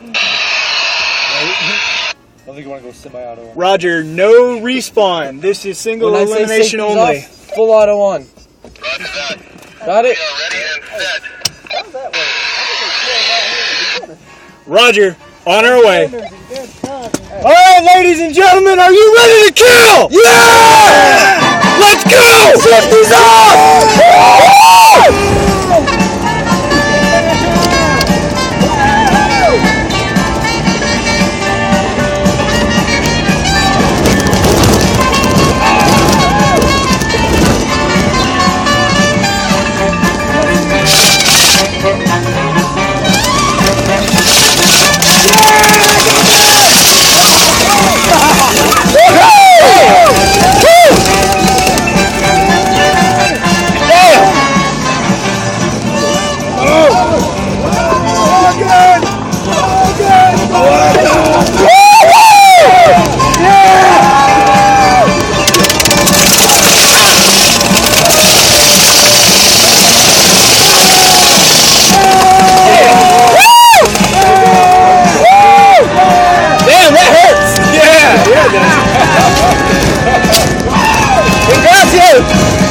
I think you want to go semi-auto. Roger, no respawn. This is single elimination only. Off, full auto on. Roger that. Got it? Ready and set. How's that way? Roger, on our way. Alright, ladies and gentlemen, are you ready to kill? Yeah! Let's go! Shift these off!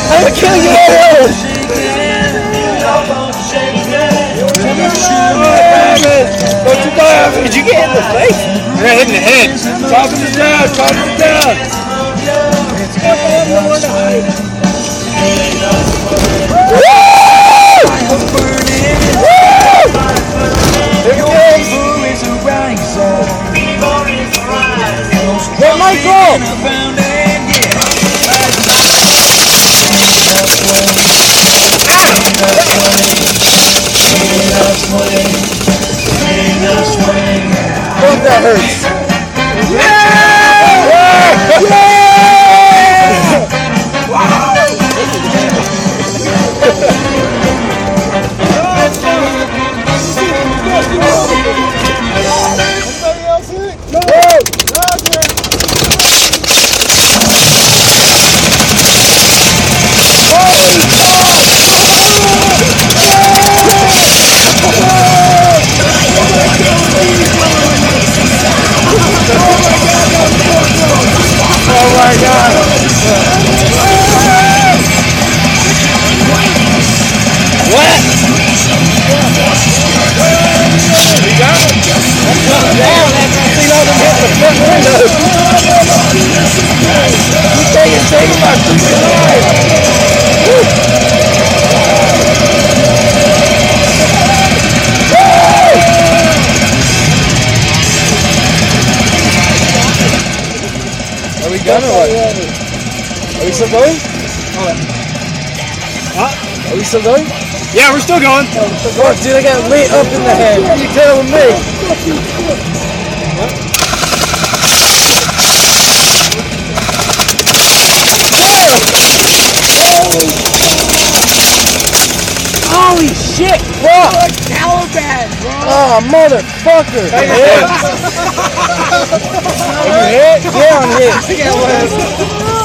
I'm gonna kill you all! Did you get hit in the face? I got hit in the head. Tossing it down, tossing it down. Where Michael? Oh, that hurts. Yeah! Anybody else hit? No! Oh my God! What? You got it? Down after I see all them hit the front window. This thing is taking my freaking life. Are we done or what? Are we still going? Huh? Are we still going? Yeah, we're still going. Fuck, dude, I got lit up in the head. What are you telling me? Holy shit, fuck! Caliban, bro! Oh, motherfucker! Hey, hit? Are you hit? Yeah, I'm hit.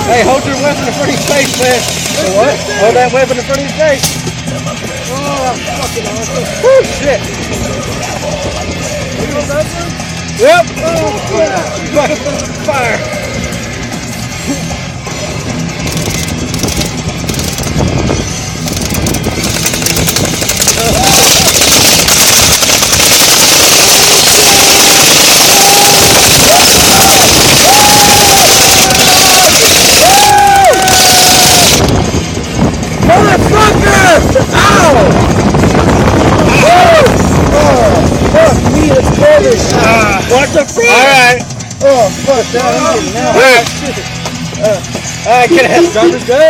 Hey, hold your weapon in front of your face, man. What? Hold that weapon in front of your face. Oh, I'm fucking awesome. Woo, shit. Yep. Fire. Motherfucker! Ow! Oh, fuck me, let's go this. What the fuck? Alright. Oh, fuck that, I'm getting out. Alright, get ahead. Driver's good. Are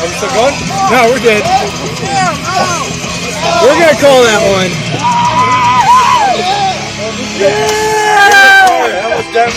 we still going? No, we're good. We're gonna call that one. Yeah! That was done.